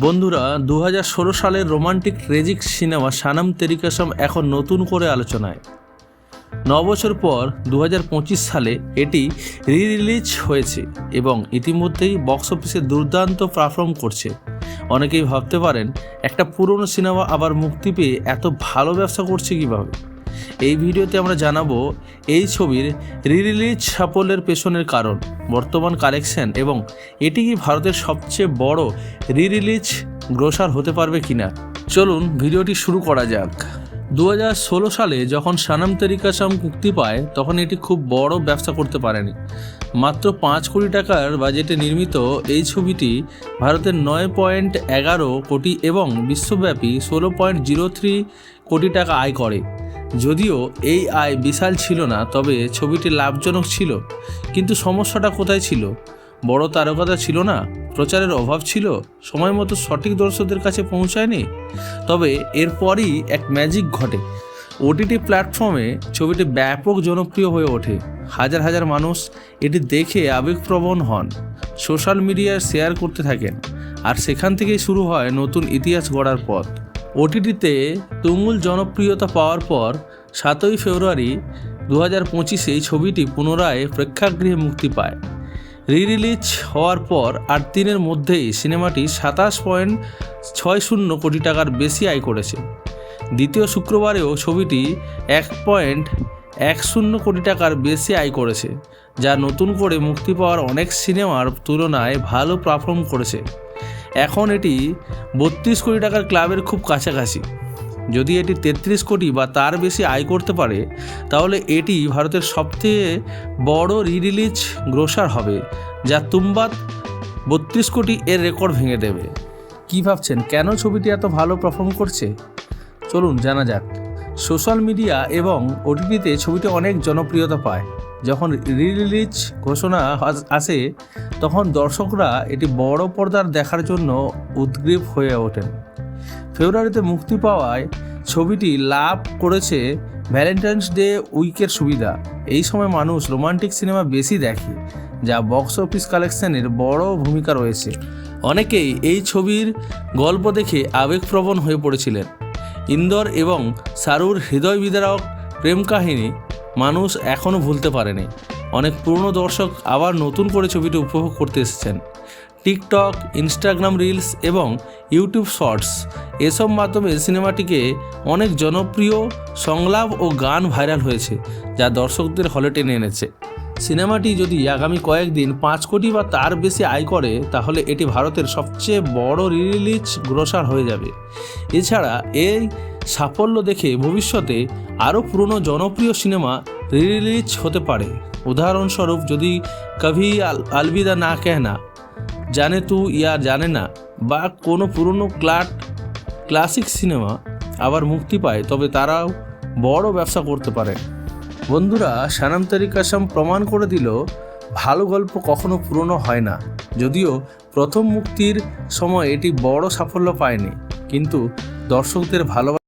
বন্ধুরা, 2016 সালের romantic ট্রেজিক cinema Sanam তেরি কসম এখন নতুন করে আলোচনায়। 9 বছর পর 2025 সালে এটি রিলিজ হয়েছে এবং ইতিমধ্যেই বক্স অফিসে দুর্দান্ত পারফর্ম করছে। অনেকেই ভাবতে পারেন, একটা পুরনো সিনেমা আবার মুক্তি পেয়ে এত ভালো ব্যবসা করছে কীভাবে। এই ভিডিওতে আমরা জানাবো এই ছবির রিলিজ সাফল্যের পেছনের কারণ, বর্তমান কালেকশন এবং এটি কি ভারতের সবচেয়ে বড় রিলিজ গ্রোসার হতে পারবে কিনা। চলুন ভিডিওটি শুরু করা যাক। 2016 সালে যখন সানাম তেরি কসম মুক্তি পায় তখন এটি খুব বড় ব্যবসা করতে পারেনি। মাত্র 5 কোটি টাকার বাজেটে নির্মিত এই ছবিটি ভারতের 9.11 কোটি এবং বিশ্বব্যাপী 16.03 কোটি টাকা আয় করে। যদিও এই আয় বিশাল ছিল না, তবে ছবিটি লাভজনক ছিল। কিন্তু সমস্যাটা কোথায় ছিল? বড় তারকাতা ছিল না, প্রচারের অভাব ছিল, সময় মতো সঠিক দর্শকদের কাছে পৌঁছায়নি। তবে এরপরই এক ম্যাজিক ঘটে। ওটিটি প্ল্যাটফর্মে ছবিটি ব্যাপক জনপ্রিয় হয়ে ওঠে। হাজার হাজার মানুষ এটি দেখে আবেগপ্রবণ হন, সোশ্যাল মিডিয়ায় শেয়ার করতে থাকেন, আর সেখান থেকেই শুরু হয় নতুন ইতিহাস গড়ার পথ। ওটিটিতে তুমুল জনপ্রিয়তা পাওয়ার পর 7ই ফেব্রুয়ারি 2025 এই ছবিটি পুনরায় প্রেক্ষাগৃহে মুক্তি পায়। রিলিজ হওয়ার পর 8 দিনের মধ্যেই সিনেমাটি 27.60 কোটি টাকার বেশি আয় করেছে। দ্বিতীয় শুক্রবারেও ছবিটি 1.10 কোটি টাকার বেশি আয় করেছে, যা নতুন করে মুক্তি পাওয়ার অনেক সিনেমার তুলনায় ভালো পারফর্ম করেছে। এখন এটি 32 কোটি টাকার ক্লাবের খুব কাছাকাছি। যদি এটি 33 কোটি বা তার বেশি আয় করতে পারে, তাহলে এটি ভারতের সবথেকে বড় রিলিজ গ্রোসার হবে, যা তুম্বাদ 32 কোটি এর রেকর্ড ভেঙে দেবে। কী ভাবছেন, কেন ছবিটি এত ভালো পারফর্ম করছে? চলুন জানা যাক। সোশ্যাল মিডিয়া এবং ওটিটিতে ছবিটি অনেক জনপ্রিয়তা পায়। যখন রিলিজ ঘোষণা আসে তখন দর্শকরা এটি বড় পর্দার দেখার জন্য উদ্গ্রীব হয়ে ওঠেন। ফেব্রুয়ারিতে মুক্তি পাওয়ায় ছবিটি লাভ করেছে ভ্যালেন্টাইন্স ডে উইকের সুবিধা। এই সময় মানুষ রোমান্টিক সিনেমা বেশি দেখে, যা বক্স অফিস কালেকশনের বড় ভূমিকা রয়েছে। অনেকেই এই ছবির গল্প দেখে আবেগপ্রবণ হয়ে পড়েছিলেন। ইন্দর এবং শাহরুর হৃদয় বিদারক প্রেম কাহিনী মানুষ এখনও ভুলতে পারেনি। অনেক পুরনো দর্শক আবার নতুন করে ছবিটি উপভোগ করতে এসেছেন। টিকটক, ইনস্টাগ্রাম রিলস এবং ইউটিউব শর্টস এসব মাধ্যমে সিনেমাটিকে অনেক জনপ্রিয় সংলাপ ও গান ভাইরাল হয়েছে, যা দর্শকদের হলে টেনে এনেছে। সিনেমাটি যদি আগামী কয়েকদিন 5 কোটি বা তার বেশি আয় করে, তাহলে এটি ভারতের সবচেয়ে বড় রিলিজ গ্রোসার হয়ে যাবে। এছাড়া এই সাফল্য দেখে ভবিষ্যতে আরও পুরনো জনপ্রিয় সিনেমা রিলিজ হতে পারে। উদাহরণস্বরূপ, যদি কভি আলবিদা না কেহনা, জানে তু ইয়া জানে না বা কোনো পুরনো ক্লাসিক সিনেমা আবার মুক্তি পায়, তবে তারাও বড় ব্যবসা করতে পারে। বন্ধুরা, সানাম তেরি কসম প্রমাণ করে দিল ভালো গল্প কখনো পুরনো হয় না। যদিও প্রথম মুক্তির সময় এটি বড় সাফল্য পায়নি, কিন্তু দর্শকদের ভালোবাসা